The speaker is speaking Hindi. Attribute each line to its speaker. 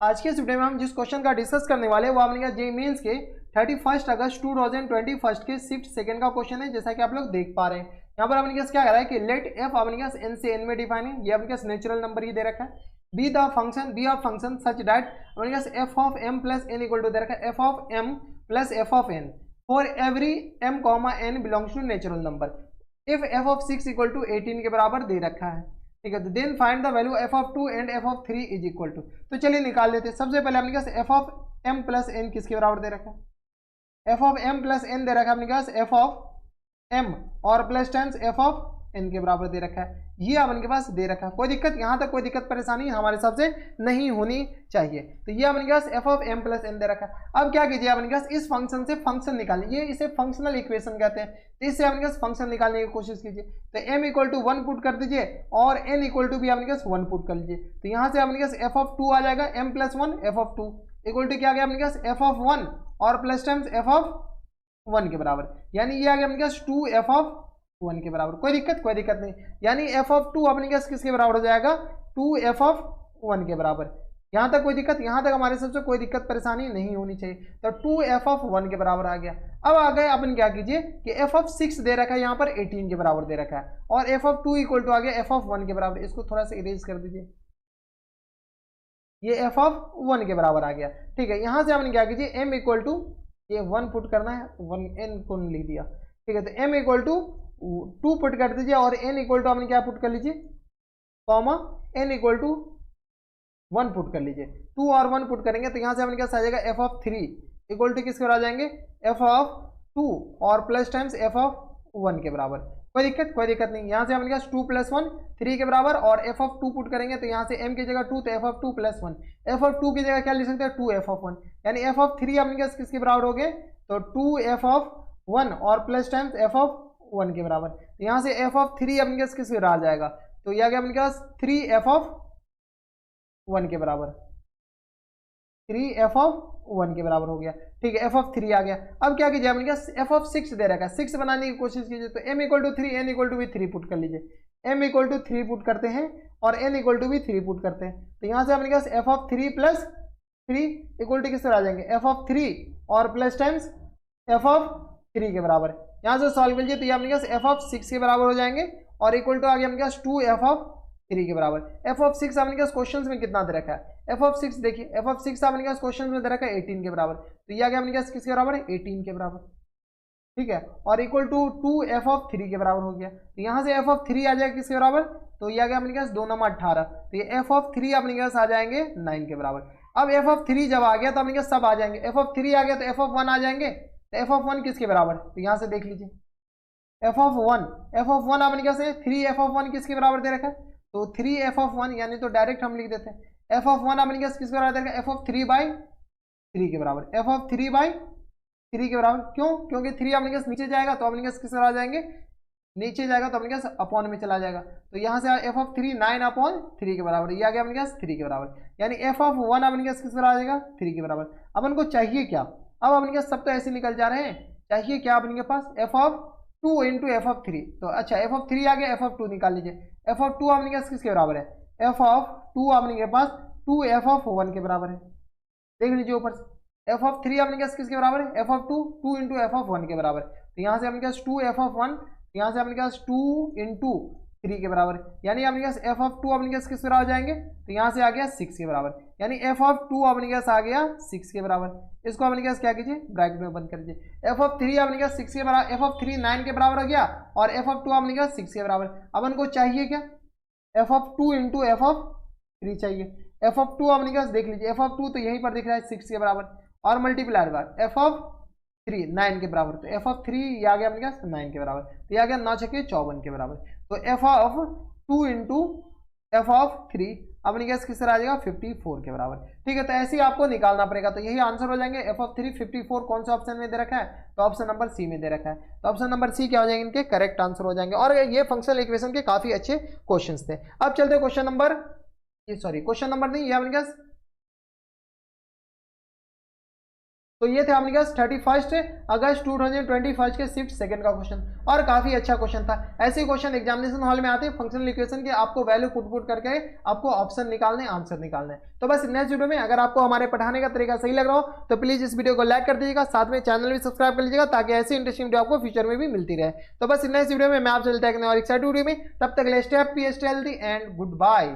Speaker 1: आज के इस वीडियो में हम जिस क्वेश्चन का डिस्कस करने वाले हैं वो आपने जेईई मेंस के 31 अगस्त 2021 के शिफ्ट सेकंड का क्वेश्चन है, जैसा कि आप लोग देख पा रहे हैं। यहाँ पर आपने क्या कह रहा है कि लेट एफ आपने एन से एन में डिफाइन है, ये आपके नेचुरल नंबर ही दे रखा है। Be of function such that f of m plus n equal to दे रखा है f of m plus f of n for every m comma n belongs to natural number if f of 6 equal to 18 के बराबर दे रखा है। ठीक है, तो then find the value f of 2 and f of 3 is equal to. तो चलिए निकाल लेते हैं। सबसे पहले अपने पास f of m plus n किसके बराबर दे रखा है? F of m plus n दे रखा है अपने पास एफ ऑफ एम और plus times f of n के बराबर दे रखा है। ये अपन के पास दे रखा है। कोई दिक्कत, यहाँ तक कोई दिक्कत परेशानी हमारे हिसाब से नहीं होनी चाहिए। तो ये अपन के पास f of m plus n दे रखा है। अब क्या कीजिए, अपन के पास इस फंक्शन से फंक्शन निकालिए, इसे फंक्शनल इक्वेशन कहते हैं। तो इससे अपन के पास फंक्शन निकालने की कोशिश कीजिए। तो m इक्वल टू 1 पुट कर दीजिए और n इक्वल टू भी अपने पास 1 पुट कर लीजिए। तो यहाँ से अपने पास एफ ऑफ 2 आ जाएगा, m plus 1 f of 2 equal to क्या आ गया अपने पास एफ ऑफ 1 और प्लस टाइम्स एफ ऑफ 1 के बराबर, यानी ये आ गया अपने पास 2 एफ ऑफ 1 के बराबर। कोई दिक्कत नहीं, यानी एफ ऑफ 2 अपने पास किसके बराबर हो जाएगा? 2 एफ ऑफ 1 के बराबर। यहाँ तक कोई दिक्कत, यहाँ तक हमारे सबसे कोई दिक्कत परेशानी नहीं होनी चाहिए। तो 2 एफ ऑफ 1 के बराबर आ गया। अब आ गए अपन क्या कीजिए कि एफ ऑफ 6 दे रखा है, यहाँ पर 18 के बराबर दे रखा है और एफ ऑफ 2 इक्वल टू आ गया एफ ऑफ 1 के बराबर। इसको थोड़ा सा इरेज कर दीजिए, ये एफ ऑफ 1 के बराबर आ गया। ठीक है, यहाँ से हमने क्या कीजिए m इक्वल टू ये 1 पुट करना है, 1 n को लिख दिया। ठीक है, तो m इक्वल टू 2 पुट कर दीजिए और n इक्वल टू आपने क्या पुट कर लीजिए comma n equal to 1 put कर लीजिए। 2 और 1 पुट करेंगे तो यहाँ से अपने क्या आ जाएगा एफ ऑफ 3 इक्वल टू किसके बराबर आ जाएंगे एफ ऑफ 2 और प्लस टाइम्स एफ ऑफ 1 के बराबर। कोई दिक्कत नहीं। यहाँ से अपने पास 2 प्लस 1 3 के बराबर और एफ ऑफ 2 पुट करेंगे तो यहाँ से m की जगह 2 तो F of 2 plus 1, f of 2 की जगह क्या लिख सकते हैं 2 एफ ऑफ 1, यानी एफ ऑफ 3 अपने पास किसके बराबर हो गए तो 2 एफ ऑफ 1 और प्लस टाइम्स एफ ऑफ 1 के बराबर। तो यहाँ से एफ ऑफ 3 अपने पास किसके बराबर आ जाएगा तो यह आ गया अपने पास 3 एफ ऑफ 1 के बराबर, 3 एफ ऑफ 1 के बराबर हो गया। ठीक है, एफ ऑफ 3 आ गया। अब क्या कीजिए अपने पास एफ ऑफ 6 दे रखा है, 6 बनाने की कोशिश कीजिए। तो m equal to 3 n equal to भी 3 पुट कर लीजिए। m इक्वल टू 3 पुट करते हैं और n इक्वल टू भी 3 पुट करते हैं। तो यहाँ से अपने पास f of 3 plus 3 equal to किससे आ जाएंगे एफ ऑफ 3 और प्लस टाइम्स एफ ऑफ 3 के बराबर। यहाँ से सॉल्व कीजिए तो ये अपने पास एफ ऑफ 6 के बराबर हो जाएंगे और इक्वल टू आ गया अपने पास 2 एफ ऑफ 3 के बराबर। एफ ऑफ 6 अपने पास क्वेश्चन में कितना दे रखा है एफ ऑफ 6, देखिए एफ ऑफ 6 अपने पास क्वेश्चन में दे रखा है 18 के बराबर। तो ये आ गया अपने पास किसके बराबर है 18 के बराबर। ठीक है, और इक्वल टू 2 एफ ऑफ 3 के बराबर हो गया। तो यहाँ से एफ ऑफ 3 आ जाएगा किसके बराबर तो ये आ गया अपने पास 2 नंबर 18। तो ये एफ ऑफ 3 अपने पास आ जाएंगे 9 के बराबर। अब एफ ऑफ 3 जब आ गया तो अपने पास सब आ जाएंगे। एफ ऑफ 3 आ गया तो एफ ऑफ 1 आ जाएंगे। तो एफ ऑफ 1 किसके बराबर तो यहाँ से देख लीजिए एफ ऑफ 1 अपने पास है 3 एफ ऑफ 1 किसके बराबर दे रखा है तो 3 एफ ऑफ 1, यानी तो डायरेक्ट हम लिख देते हैं एफ ऑफ 1 अपने पास किसके बराबर दे रखा है एफ ऑफ 3/3 के बराबर, एफ ऑफ 3/3 के बराबर। क्यों? क्योंकि 3 अपने पास नीचे जाएगा तो अपने पास किस बराबर आ जाएंगे नीचे जाएगा तो अपने पास अपॉन में चला जाएगा। तो यहाँ से एफ ऑफ 3 9/3 के बराबर, ये आ गया अपने पास 3 के बराबर, यानी एफ ऑफ 1 अपने पास किस बराबर आ जाएगा 3 के बराबर। अपन को चाहिए क्या, अब अपने पास सब तो ऐसे निकल जा रहे हैं, चाहिए क्या अपने पास f of 2 into f of 3। तो अच्छा एफ ऑफ 3 आ गया, एफ ऑफ 2 निकाल लीजिए। एफ ऑफ 2 अपने पास किसके बराबर है एफ ऑफ 2 अपने पास 2 एफ ऑफ 1 के बराबर है। देख लीजिए ऊपर से एफ ऑफ 3 अपने पास किसके बराबर है f of 2 into f of 1 के बराबर। तो यहाँ से अपने पास 2 एफ ऑफ 1, यहाँ से अपने पास 2 इंटू 3 के बराबर, यानी अपने पास एफ ऑफ 2 अपने पास किस बराबर हो जाएंगे तो यहाँ से आ गया 6 के बराबर, यानी एफ ऑफ 2 अपने पास आ गया 6 के बराबर। इसको अपने पास क्या कीजिए ब्रैकेट में बंद कर दीजिए। एफ ऑफ 3 अपने पास 6 के बराबर, एफ ऑफ 3 9 के बराबर हो गया और एफ ऑफ 2 अपने पास 6 के बराबर। अपन को चाहिए क्या F of 2 into f of 3 चाहिए। एफ ऑफ 2 अपने पास देख लीजिए एफ ऑफ 2 तो यहीं पर दिख रहा है 6 के बराबर और मल्टीप्लाई बार एफ ऑफ 3 9 के बराबर। तो एफ ऑफ 3 ये आ गया अपने पास 9 के बराबर, तो ये आ गया 9 छके 54 के बराबर। तो F of 2 into f of 3 अपने पास किस तरह आ जाएगा 54 के बराबर। ठीक है, तो ऐसे ही आपको निकालना पड़ेगा। तो यही आंसर हो जाएंगे एफ ऑफ 3 54 कौन सा ऑप्शन में दे रखा है तो ऑप्शन नंबर सी में दे रखा है। तो ऑप्शन नंबर सी क्या हो जाएंगे इनके करेक्ट आंसर हो जाएंगे। और ये फंक्शनल इक्वेशन के काफी अच्छे क्वेश्चंस थे। अब चलते हैं क्वेश्चन नंबर नहीं, ये अपने पास तो ये थे अपने पास 31 अगस्त 2021 के शिफ्ट सेकंड का क्वेश्चन, और काफी अच्छा क्वेश्चन था। ऐसे क्वेश्चन एग्जामिनेशन हॉल में आते हैं फंक्शनल इक्वेशन के, आपको वैल्यू पुट करके आपको ऑप्शन निकालने, आंसर निकालने। तो बस नेक्स्ट वीडियो में अगर आपको हमारे पढ़ाने का तरीका सही लग रहा हो तो प्लीज इस वीडियो को लाइक कर दीजिएगा, साथ में चैनल भी सब्सक्राइब कर लीजिएगा ताकि ऐसी इंटरेस्टिंग वीडियो आपको फ्यूचर में भी मिलती रहे। तो बस नेक्स्ट वीडियो में मैं आपसे मिलता है और एक्साइटेड वीडियो में, तब तक stay happy, stay healthy and good bye.